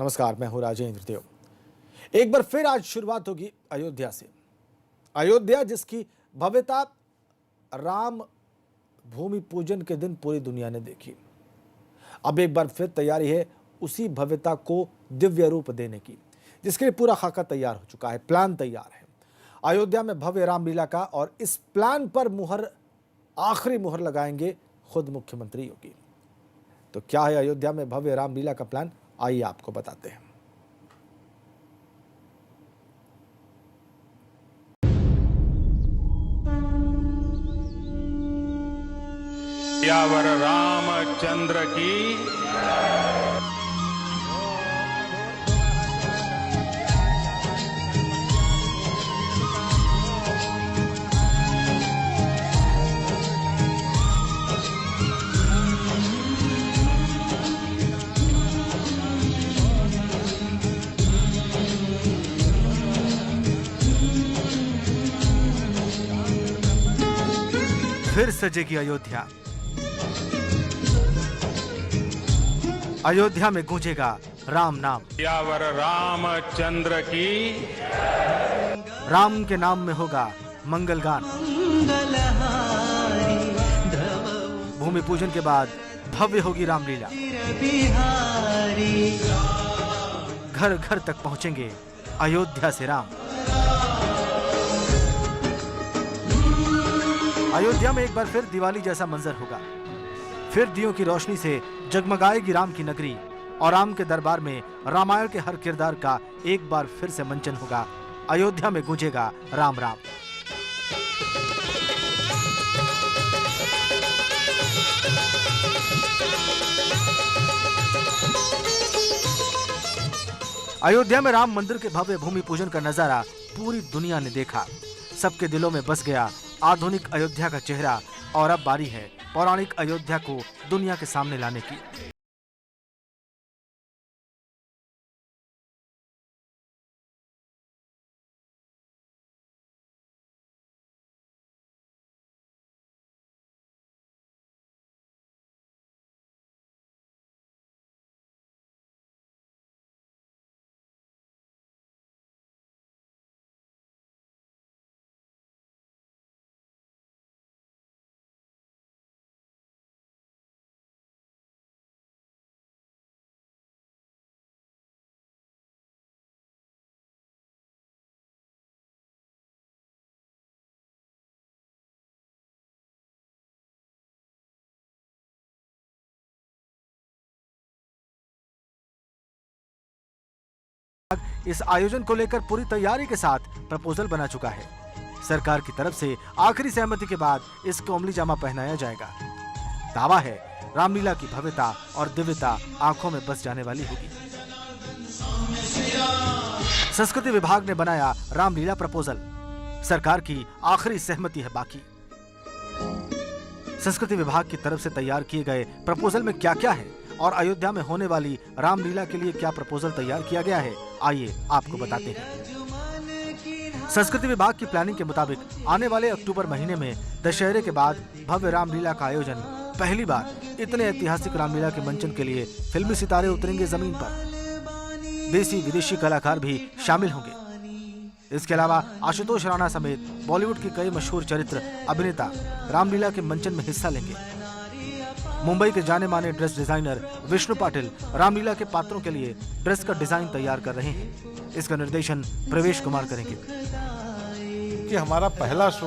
नमस्कार, मैं हूं राजेंद्र देव। एक बार फिर आज शुरुआत होगी अयोध्या से। अयोध्या जिसकी भव्यता राम भूमि पूजन के दिन पूरी दुनिया ने देखी, अब एक बार फिर तैयारी है उसी भव्यता को दिव्य रूप देने की, जिसके लिए पूरा खाका तैयार हो चुका है, प्लान तैयार है। अयोध्या में भव्य रामलीला का, और इस प्लान पर आखिरी मुहर लगाएंगे खुद मुख्यमंत्री योगी। तो क्या है अयोध्या में भव्य रामलीला का प्लान, आइए आपको बताते हैं। यावर रामचंद्र की फिर सजेगी अयोध्या। अयोध्या में गूंजेगा राम नाम। यावर रामचंद्र की राम के नाम में होगा मंगल गान। भूमि पूजन के बाद भव्य होगी रामलीला। घर घर तक पहुंचेंगे अयोध्या से राम। अयोध्या में एक बार फिर दिवाली जैसा मंजर होगा। फिर दियों की रोशनी से जगमगाएगी राम की नगरी, और राम के दरबार में रामायण के हर किरदार का एक बार फिर से मंचन होगा। अयोध्या में गूंजेगा राम राम। अयोध्या में राम मंदिर के भव्य भूमि पूजन का नजारा पूरी दुनिया ने देखा। सबके दिलों में बस गया आधुनिक अयोध्या का चेहरा, और अब बारी है पौराणिक अयोध्या को दुनिया के सामने लाने की। इस आयोजन को लेकर पूरी तैयारी के साथ प्रपोजल बना चुका है। सरकार की तरफ से आखिरी सहमति के बाद इसको अमली जामा पहनाया जाएगा। दावा है रामलीला की भव्यता और दिव्यता आंखों में बस जाने वाली होगी। संस्कृति विभाग ने बनाया रामलीला प्रपोजल। सरकार की आखिरी सहमति है बाकी। संस्कृति विभाग की तरफ से तैयार किए गए प्रपोजल में क्या क्या है, और अयोध्या में होने वाली रामलीला के लिए क्या प्रपोजल तैयार किया गया है, आइए आपको बताते हैं। संस्कृति विभाग की प्लानिंग के मुताबिक आने वाले अक्टूबर महीने में दशहरे के बाद भव्य रामलीला का आयोजन। पहली बार इतने ऐतिहासिक रामलीला के मंचन के लिए फिल्मी सितारे उतरेंगे जमीन पर। देसी विदेशी कलाकार भी शामिल होंगे। इसके अलावा आशुतोष राणा समेत बॉलीवुड के कई मशहूर चरित्र अभिनेता रामलीला के मंचन में हिस्सा लेंगे। मुंबई के जाने माने ड्रेस डिजाइनर विष्णु पाटिल रामलीला के पात्रों के लिए ड्रेस का डिजाइन तैयार कर रहे हैं। इसका निर्देशन प्रवेश कुमार करेंगे। कि हमारा पहला शो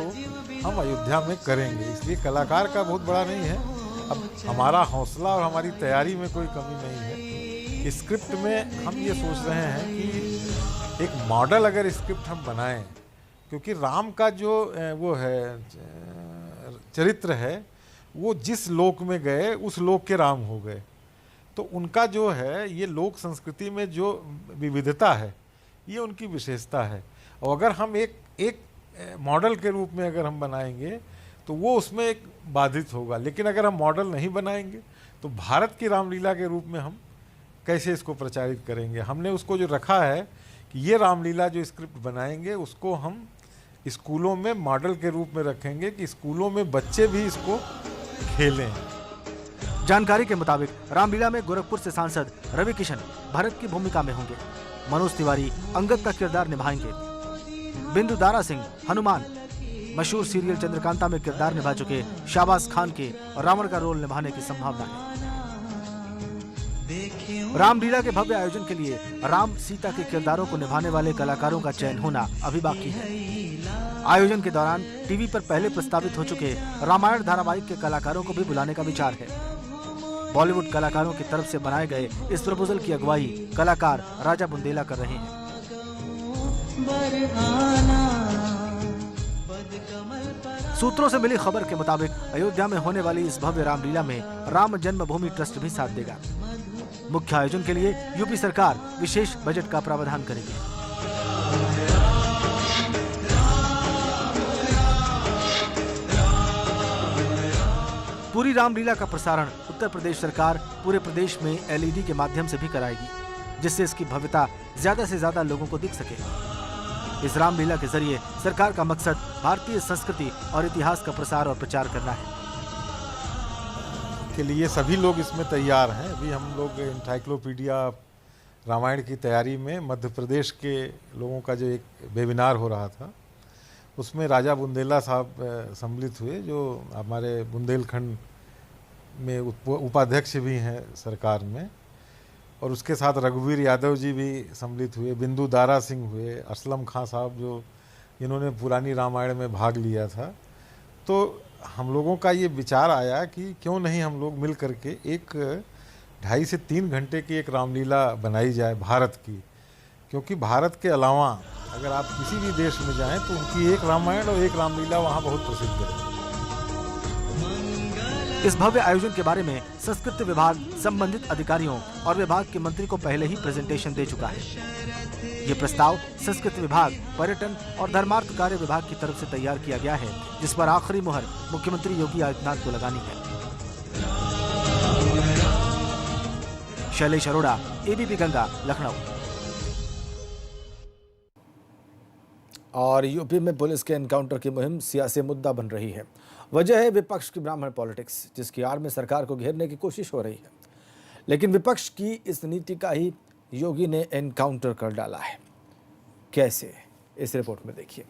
हम अयोध्या में करेंगे, इसलिए कलाकार का बहुत बड़ा नहीं है। अब हमारा हौसला और हमारी तैयारी में कोई कमी नहीं है। स्क्रिप्ट में हम ये सोच रहे हैं कि एक मॉडल अगर स्क्रिप्ट हम बनाएं, क्योंकि राम का जो वो है चरित्र है, वो जिस लोक में गए उस लोक के राम हो गए। तो उनका जो है ये लोक संस्कृति में जो विविधता है, ये उनकी विशेषता है। और अगर हम एक मॉडल के रूप में अगर हम बनाएंगे तो वो उसमें एक बाधित होगा। लेकिन अगर हम मॉडल नहीं बनाएंगे तो भारत की रामलीला के रूप में हम कैसे इसको प्रचारित करेंगे। हमने उसको जो रखा है कि ये रामलीला जो स्क्रिप्ट बनाएंगे उसको हम स्कूलों में मॉडल के रूप में रखेंगे, कि स्कूलों में बच्चे भी इसको खेलें। जानकारी के मुताबिक रामलीला में गोरखपुर से सांसद रवि किशन भरत की भूमिका में होंगे। मनोज तिवारी अंगद का किरदार निभाएंगे। बिंदु दारा सिंह हनुमान, मशहूर सीरियल चंद्रकांता में किरदार निभा चुके शाहबाज खान के रावण का रोल निभाने की संभावना है। रामलीला के भव्य आयोजन के लिए राम सीता के किरदारों को निभाने वाले कलाकारों का चयन होना अभी बाकी है। आयोजन के दौरान टीवी पर पहले प्रस्तावित हो चुके रामायण धारावाहिक के कलाकारों को भी बुलाने का विचार है। बॉलीवुड कलाकारों की तरफ से बनाए गए इस प्रपोजल की अगुवाई कलाकार राजा बुंदेला कर रहे हैं। सूत्रों से मिली खबर के मुताबिक अयोध्या में होने वाली इस भव्य रामलीला में राम जन्मभूमि ट्रस्ट भी साथ देगा। मुख्य आयोजन के लिए यूपी सरकार विशेष बजट का प्रावधान करेगी। पूरी रामलीला का प्रसारण उत्तर प्रदेश सरकार पूरे प्रदेश में एलईडी के माध्यम से भी कराएगी, जिससे इसकी भव्यता ज्यादा से ज्यादा लोगों को दिख सके। इस रामलीला के जरिए सरकार का मकसद भारतीय संस्कृति और इतिहास का प्रसार और प्रचार करना है। के लिए सभी लोग इसमें तैयार हैं। अभी हम लोग एनसाइक्लोपीडिया रामायण की तैयारी में मध्य प्रदेश के लोगों का जो एक वेबिनार हो रहा था, उसमें राजा बुंदेला साहब सम्मिलित हुए, जो हमारे बुंदेलखंड में उपाध्यक्ष भी हैं सरकार में, और उसके साथ रघुवीर यादव जी भी सम्मिलित हुए, बिंदु दारा सिंह हुए, असलम खां साहब जो जिन्होंने पुरानी रामायण में भाग लिया था। तो हम लोगों का ये विचार आया कि क्यों नहीं हम लोग मिल करके एक 2.5 से 3 घंटे की एक रामलीला बनाई जाए भारत की, क्योंकि भारत के अलावा अगर आप किसी भी देश में जाएं तो उनकी एक रामायण और एक रामलीला वहाँ बहुत प्रसिद्ध है। इस भव्य आयोजन के बारे में संस्कृति विभाग संबंधित अधिकारियों और विभाग के मंत्री को पहले ही प्रेजेंटेशन दे चुका है। ये प्रस्ताव संस्कृति विभाग, पर्यटन और धर्मार्थ कार्य विभाग की तरफ से तैयार किया गया है, जिस पर आखिरी मुहर मुख्यमंत्री योगी आदित्यनाथ को लगानी है। शैलेश अरोड़ा, एबीपी गंगा, लखनऊ। और यूपी में पुलिस के एनकाउंटर की मुहिम सियासी मुद्दा बन रही है। वजह है विपक्ष की ब्राह्मण पॉलिटिक्स, जिसकी आड़ में सरकार को घेरने की कोशिश हो रही है। लेकिन विपक्ष की इस नीति का ही योगी ने एनकाउंटर कर डाला है। कैसे, इस रिपोर्ट में देखिए।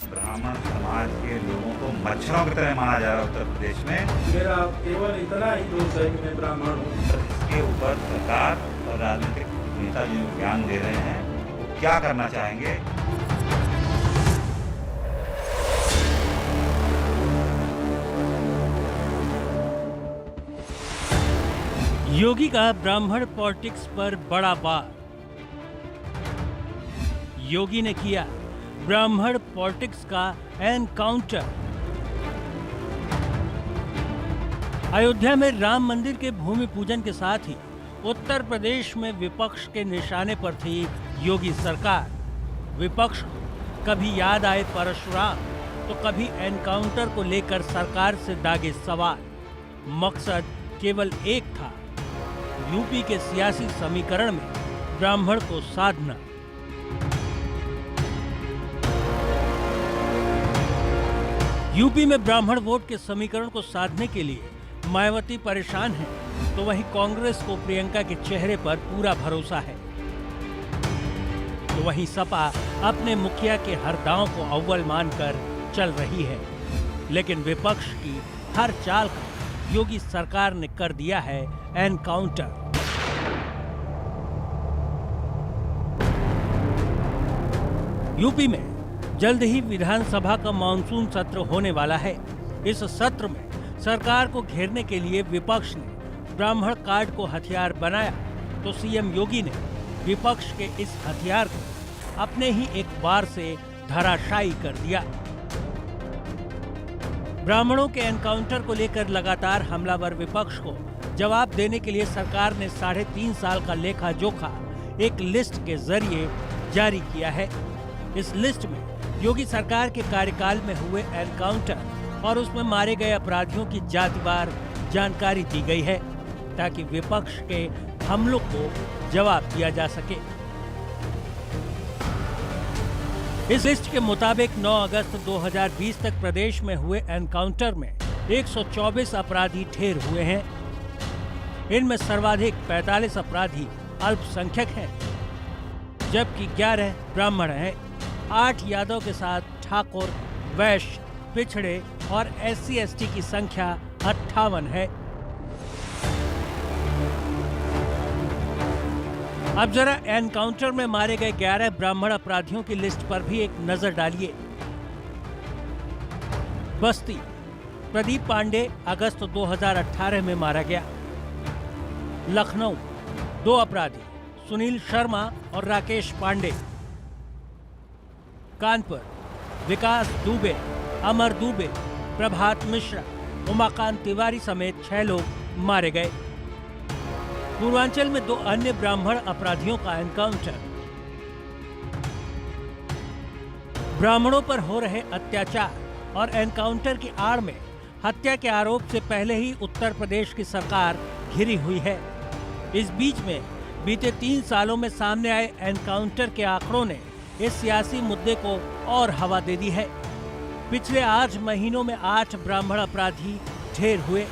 ब्राह्मण समाज के लोगों को मच्छरों की तरह माना जा रहा है उत्तर प्रदेश में। मेरा केवल इतना ही दोष है कि मैं ब्राह्मण हूँ। इसके ऊपर सरकार और राजनीतिक नेता जो ज्ञान दे रहे हैं, वो क्या करना चाहेंगे? योगी का ब्राह्मण पॉलिटिक्स पर बड़ा वार। योगी ने किया ब्राह्मण पॉलिटिक्स का एनकाउंटर। अयोध्या में राम मंदिर के भूमि पूजन के साथ ही उत्तर प्रदेश में विपक्ष के निशाने पर थी योगी सरकार। विपक्ष को कभी याद आए परशुराम तो कभी एनकाउंटर को लेकर सरकार से दागे सवाल। मकसद केवल एक था, यूपी के सियासी समीकरण में ब्राह्मण को साधना। यूपी में ब्राह्मण वोट के समीकरण को साधने के लिए मायावती परेशान है, तो वहीं कांग्रेस को प्रियंका के चेहरे पर पूरा भरोसा है। तो वहीं सपा अपने मुखिया के हर दांव को अव्वल मानकर चल रही है। लेकिन विपक्ष की हर चाल का योगी सरकार ने कर दिया है एनकाउंटर। यूपी में जल्द ही विधानसभा का मानसून सत्र होने वाला है। इस सत्र में सरकार को घेरने के लिए विपक्ष ने ब्राह्मण कार्ड को हथियार बनाया, तो सीएम योगी ने विपक्ष के इस हथियार को अपने ही एक वार से धराशायी कर दिया। ब्राह्मणों के एनकाउंटर को लेकर लगातार हमलावर विपक्ष को जवाब देने के लिए सरकार ने 3.5 साल का लेखा जोखा एक लिस्ट के जरिए जारी किया है। इस लिस्ट में योगी सरकार के कार्यकाल में हुए एनकाउंटर और उसमें मारे गए अपराधियों की जातिवार जानकारी दी गई है, ताकि विपक्ष के हमलों को जवाब दिया जा सके। इस लिस्ट के मुताबिक 9 अगस्त 2020 तक प्रदेश में हुए एनकाउंटर में 124 अपराधी ढेर हुए हैं। इनमें सर्वाधिक 45 अपराधी अल्पसंख्यक हैं, जबकि 11 ब्राह्मण हैं। 8 यादव के साथ ठाकुर, वैश्य, पिछड़े और SC/ST की संख्या 58 है। अब जरा एनकाउंटर में मारे गए 11 ब्राह्मण अपराधियों की लिस्ट पर भी एक नजर डालिए। बस्ती, प्रदीप पांडे अगस्त 2018 में मारा गया। लखनऊ, 2 अपराधी सुनील शर्मा और राकेश पांडे। कानपुर, विकास दुबे, अमर दुबे, प्रभात मिश्रा, उमाकांत तिवारी समेत 6 लोग मारे गए। पूर्वांचल में 2 अन्य ब्राह्मण अपराधियों का एनकाउंटर। ब्राह्मणों पर हो रहे अत्याचार और एनकाउंटर की आड़ में हत्या के आरोप से पहले ही उत्तर प्रदेश की सरकार घिरी हुई है। इस बीच में बीते 3 सालों में सामने आए एनकाउंटर के आंकड़ों ने इस सियासी मुद्दे को और हवा दे दी है। पिछले 8 महीनों में 8 ब्राह्मण अपराधी ढेर हुए।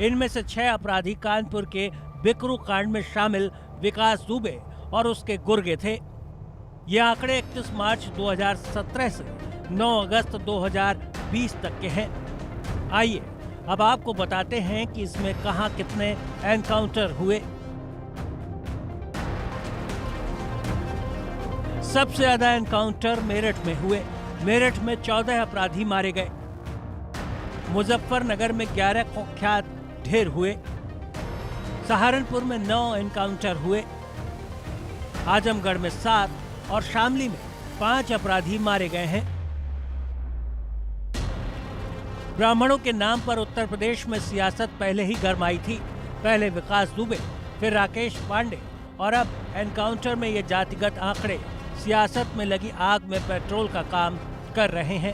इनमें से 6 अपराधी कानपुर के बिकरू कांड में शामिल विकास दुबे और उसके गुर्गे थे। ये आंकड़े 31 मार्च 2017 से 9 अगस्त 2020 तक के हैं। आइए अब आपको बताते हैं कि इसमें कहां कितने एनकाउंटर हुए। सबसे ज्यादा एनकाउंटर मेरठ में हुए। मेरठ में 14 अपराधी मारे गए। मुजफ्फरनगर में 11 कुख्यात ढेर हुए। सहारनपुर में 9 एनकाउंटर हुए। आजमगढ़ में 7 और शामली में 5 अपराधी मारे गए हैं। ब्राह्मणों के नाम पर उत्तर प्रदेश में सियासत पहले ही गरमाई थी। पहले विकास दुबे, फिर राकेश पांडे और अब एनकाउंटर में ये जातिगत आंकड़े सियासत में लगी आग में पेट्रोल का काम कर रहे हैं।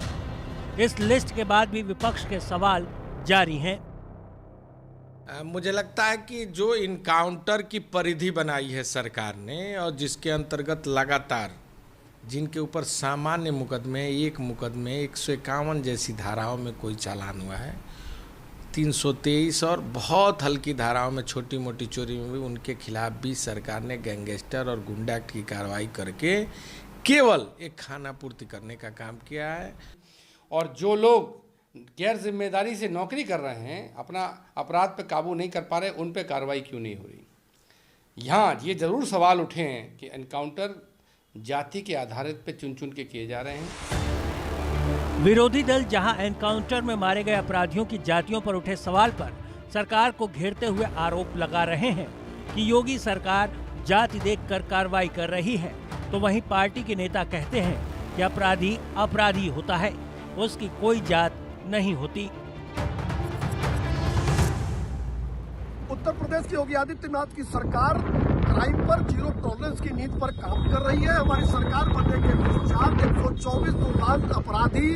इस लिस्ट के बाद भी विपक्ष के सवाल जारी हैं। मुझे लगता है कि जो इनकाउंटर की परिधि बनाई है सरकार ने और जिसके अंतर्गत लगातार जिनके ऊपर सामान्य मुकदमे, एक मुकदमे 151 जैसी धाराओं में कोई चालान हुआ है, 323 और बहुत हल्की धाराओं में छोटी मोटी चोरी में भी उनके खिलाफ भी सरकार ने गैंगस्टर और गुंडा की कार्रवाई करके केवल एक खाना पूर्ति करने का काम किया है। और जो लोग गैर जिम्मेदारी से नौकरी कर रहे हैं, अपना अपराध पे काबू नहीं कर पा रहे, उन पे कार्रवाई क्यों नहीं हो रही। यहाँ ये ज़रूर सवाल उठे हैं कि एनकाउंटर जाति के आधारित पे चुन चुन के किए जा रहे हैं। विरोधी दल जहां एनकाउंटर में मारे गए अपराधियों की जातियों पर उठे सवाल पर सरकार को घेरते हुए आरोप लगा रहे हैं कि योगी सरकार जाति देखकर कार्रवाई कर रही है, तो वहीं पार्टी के नेता कहते हैं कि अपराधी अपराधी होता है, उसकी कोई जात नहीं होती। उत्तर प्रदेश की योगी आदित्यनाथ की सरकार क्राइम पर जीरो टॉलरेंस की नीति पर काम कर रही है। हमारी सरकार बनने के पश्चात 124 दुर्दांत अपराधी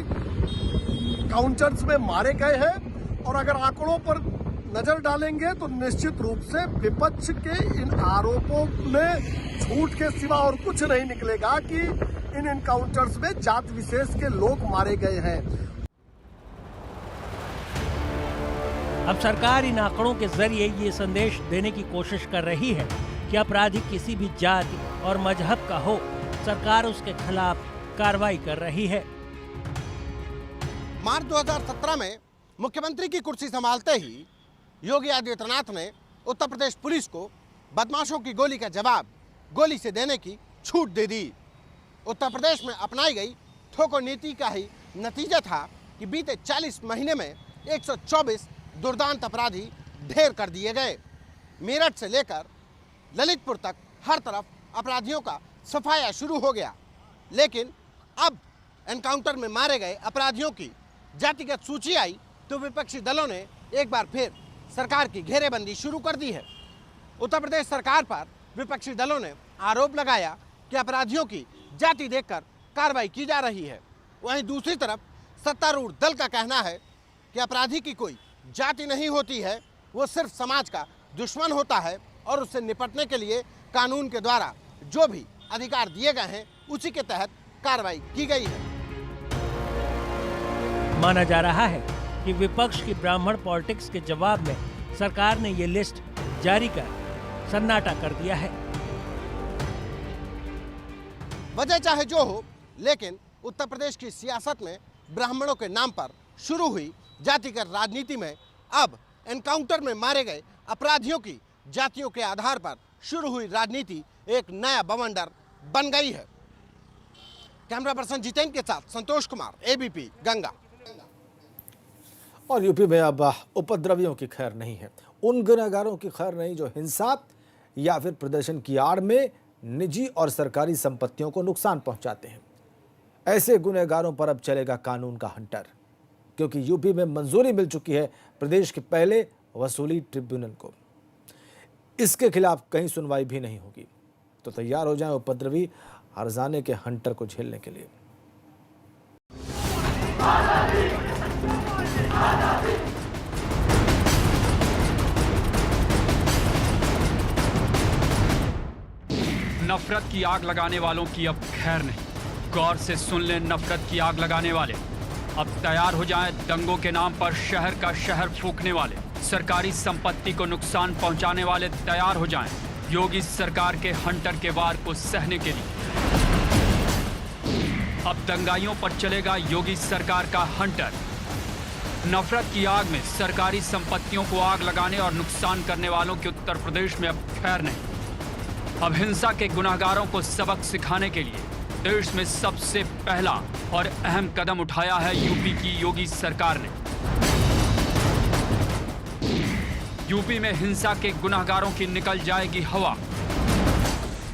काउंटर्स में मारे गए हैं और अगर आंकड़ों पर नजर डालेंगे तो निश्चित रूप से विपक्ष के इन आरोपों में झूठ के सिवा और कुछ नहीं निकलेगा कि इन एनकाउंटर्स में जात विशेष के लोग मारे गए हैं। अब सरकार इन आंकड़ों के जरिए ये संदेश देने की कोशिश कर रही है कि अपराधी किसी भी जाति और मजहब का हो, सरकार उसके खिलाफ कार्रवाई कर रही है। मार्च 2017 में मुख्यमंत्री की कुर्सी संभालते ही योगी आदित्यनाथ ने उत्तर प्रदेश पुलिस को बदमाशों की गोली का जवाब गोली से देने की छूट दे दी। उत्तर प्रदेश में अपनाई गई ठोकर नीति का ही नतीजा था कि बीते 40 महीने में 124 दुर्दांत अपराधी ढेर कर दिए गए। मेरठ से लेकर ललितपुर तक हर तरफ अपराधियों का सफाया शुरू हो गया। लेकिन अब एनकाउंटर में मारे गए अपराधियों की जातिगत सूची आई तो विपक्षी दलों ने एक बार फिर सरकार की घेरेबंदी शुरू कर दी है। उत्तर प्रदेश सरकार पर विपक्षी दलों ने आरोप लगाया कि अपराधियों की जाति देखकर कार्रवाई की जा रही है। वहीं दूसरी तरफ सत्तारूढ़ दल का कहना है कि अपराधी की कोई जाति नहीं होती है, वो सिर्फ समाज का दुश्मन होता है और उससे निपटने के लिए कानून के द्वारा जो भी अधिकार दिए गए हैं उसी के तहत कार्रवाई की गई है। माना जा रहा है कि विपक्ष की ब्राह्मण पॉलिटिक्स के जवाब में सरकार ने ये लिस्ट जारी कर सन्नाटा कर दिया है। वजह चाहे जो हो, लेकिन उत्तर प्रदेश की सियासत में ब्राह्मणों के नाम पर शुरू हुई जातिगत राजनीति में अब एनकाउंटर में मारे गए अपराधियों की जातियों के आधार पर शुरू हुई राजनीति एक नया बवंडर बन गई है। कैमरा पर्सन जितेंद्र के साथ संतोष कुमार, एबीपी गंगा। और यूपी में अब उपद्रवियों की खैर नहीं है, उन गुनहगारों की खैर नहीं जो हिंसा या फिर प्रदर्शन की आड़ में निजी और सरकारी संपत्तियों को नुकसान पहुंचाते हैं। ऐसे गुनहगारों पर अब चलेगा कानून का हंटर, क्योंकि यूपी में मंजूरी मिल चुकी है प्रदेश के पहले वसूली ट्रिब्यूनल को। इसके खिलाफ कहीं सुनवाई भी नहीं होगी, तो तैयार हो जाएं उपद्रवी हरजाने के हंटर को झेलने के लिए। नफरत की आग लगाने वालों की अब खैर नहीं। गौर से सुन लें नफरत की आग लगाने वाले, अब तैयार हो जाएं दंगों के नाम पर शहर का शहर फूंकने वाले, सरकारी संपत्ति को नुकसान पहुंचाने वाले तैयार हो जाएं योगी सरकार के हंटर के वार को सहने के लिए। अब दंगाइयों पर चलेगा योगी सरकार का हंटर। नफरत की आग में सरकारी संपत्तियों को आग लगाने और नुकसान करने वालों के उत्तर प्रदेश में अब खैर नहीं। अब हिंसा के गुनाहगारों को सबक सिखाने के लिए देश में सबसे पहला और अहम कदम उठाया है यूपी की योगी सरकार ने। यूपी में हिंसा के गुनाहगारों की निकल जाएगी हवा।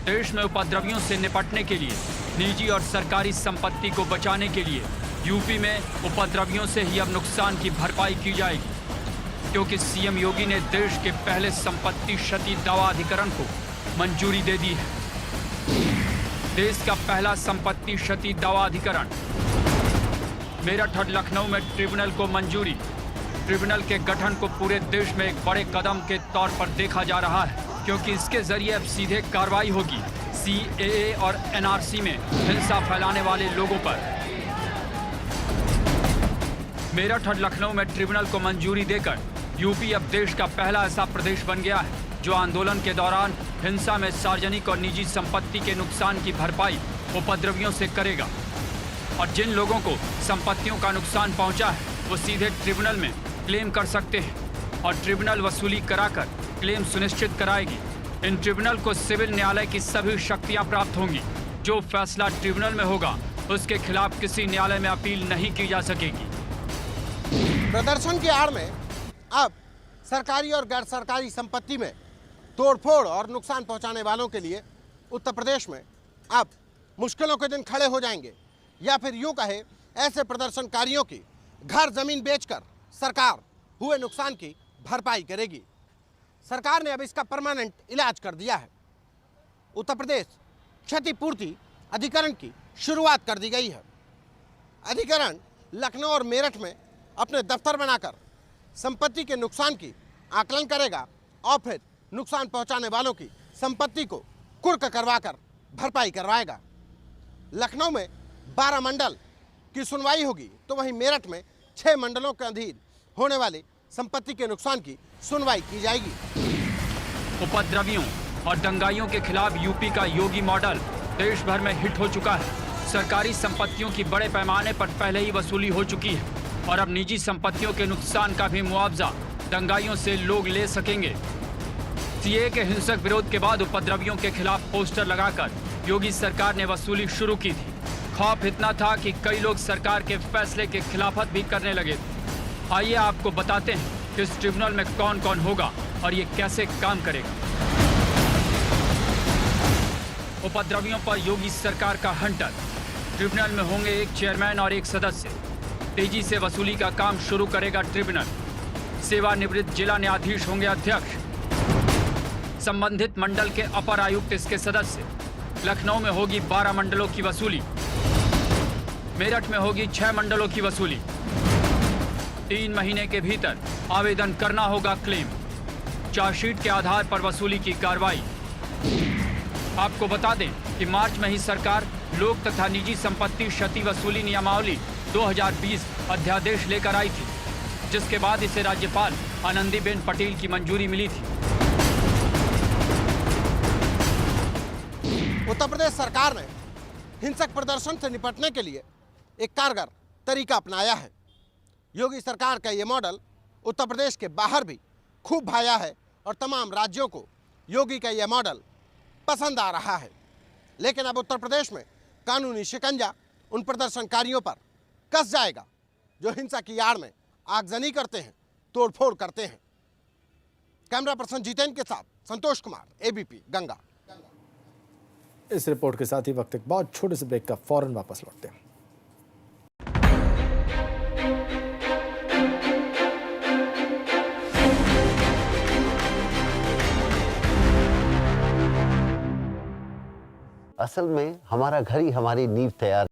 देश में उपद्रवियों से निपटने के लिए, निजी और सरकारी संपत्ति को बचाने के लिए यूपी में उपद्रवियों से ही अब नुकसान की भरपाई की जाएगी, क्योंकि सीएम योगी ने देश के पहले संपत्ति क्षति दावा अधिकरण को मंजूरी दे दी है। देश का पहला संपत्ति क्षति दावा अधिकरण मेरठ और लखनऊ में ट्रिब्यूनल को मंजूरी। ट्रिब्यूनल के गठन को पूरे देश में एक बड़े कदम के तौर पर देखा जा रहा है, क्योंकि इसके जरिए अब सीधे कार्रवाई होगी सीएए और एनआरसी में हिंसा फैलाने वाले लोगों पर। मेरठ और लखनऊ में ट्रिब्यूनल को मंजूरी देकर यूपी अब देश का पहला ऐसा प्रदेश बन गया है जो आंदोलन के दौरान हिंसा में सार्वजनिक और निजी संपत्ति के नुकसान की भरपाई उपद्रवियों से करेगा। और जिन लोगों को संपत्तियों का नुकसान पहुंचा है वो सीधे ट्रिब्यूनल में क्लेम कर सकते हैं और ट्रिब्यूनल वसूली कराकर क्लेम सुनिश्चित कराएगी। इन ट्रिब्यूनल को सिविल न्यायालय की सभी शक्तियां प्राप्त होंगी। जो फैसला ट्रिब्यूनल में होगा उसके खिलाफ किसी न्यायालय में अपील नहीं की जा सकेगी। प्रदर्शन की आड़ में अब सरकारी और गैर सरकारी संपत्ति में तोड़फोड़ और नुकसान पहुंचाने वालों के लिए उत्तर प्रदेश में अब मुश्किलों के दिन खड़े हो जाएंगे, या फिर यूं कहे ऐसे प्रदर्शनकारियों की घर जमीन बेचकर सरकार हुए नुकसान की भरपाई करेगी। सरकार ने अब इसका परमानेंट इलाज कर दिया है। उत्तर प्रदेश क्षतिपूर्ति अधिकरण की शुरुआत कर दी गई है। अधिकरण लखनऊ और मेरठ में अपने दफ्तर बनाकर संपत्ति के नुकसान की आकलन करेगा और फिर नुकसान पहुंचाने वालों की संपत्ति को कुर्क करवाकर भरपाई करवाएगा। लखनऊ में 12 मंडल की सुनवाई होगी, तो वहीं मेरठ में 6 मंडलों के अधीन होने वाली संपत्ति के नुकसान की सुनवाई की जाएगी। उपद्रवियों और दंगाइयों के खिलाफ यूपी का योगी मॉडल देश भर में हिट हो चुका है। सरकारी संपत्तियों की बड़े पैमाने पर पहले ही वसूली हो चुकी है और अब निजी संपत्तियों के नुकसान का भी मुआवजा दंगाइयों से लोग ले सकेंगे। सीएए के हिंसक विरोध के बाद उपद्रवियों के खिलाफ पोस्टर लगाकर योगी सरकार ने वसूली शुरू की थी। खौफ इतना था कि कई लोग सरकार के फैसले के खिलाफत भी करने लगे थे। आइए आपको बताते हैं कि इस ट्रिब्यूनल में कौन कौन होगा और ये कैसे काम करेगा। उपद्रवियों पर योगी सरकार का हंटर। ट्रिब्यूनल में होंगे एक चेयरमैन और एक सदस्य। तेजी से वसूली का काम शुरू करेगा ट्रिब्यूनल। सेवानिवृत्त जिला न्यायाधीश होंगे अध्यक्ष। संबंधित मंडल के अपर आयुक्त इसके सदस्य। लखनऊ में होगी 12 मंडलों की वसूली। मेरठ में होगी 6 मंडलों की वसूली। 3 महीने के भीतर आवेदन करना होगा क्लेम। चार्जशीट के आधार पर वसूली की कार्रवाई। आपको बता दें कि मार्च में ही सरकार लोक तथा निजी संपत्ति क्षति वसूली नियमावली 2020 अध्यादेश लेकर आई थी। जिसके बाद इसे राज्यपाल आनंदीबेन पटेल की मंजूरी मिली थी। उत्तर प्रदेश सरकार ने हिंसक प्रदर्शन से निपटने के लिए एक कारगर तरीका अपनाया है। योगी सरकार का ये मॉडल उत्तर प्रदेश के बाहर भी खूब भाया है और तमाम राज्यों को योगी का यह मॉडल पसंद आ रहा है। लेकिन अब उत्तर प्रदेश में कानूनी शिकंजा उन प्रदर्शनकारियों पर कस जाएगा जो हिंसा की आड़ में आगजनी करते हैं, तोड़फोड़ करते हैं। कैमरा पर्सन जितेंद्र के साथ संतोष कुमार, एबीपी गंगा। इस रिपोर्ट के साथ ही वक्त एक बहुत छोटे से ब्रेक का फौरन वापस लौटते हैं। असल में हमारा घर ही हमारी नींव तैयार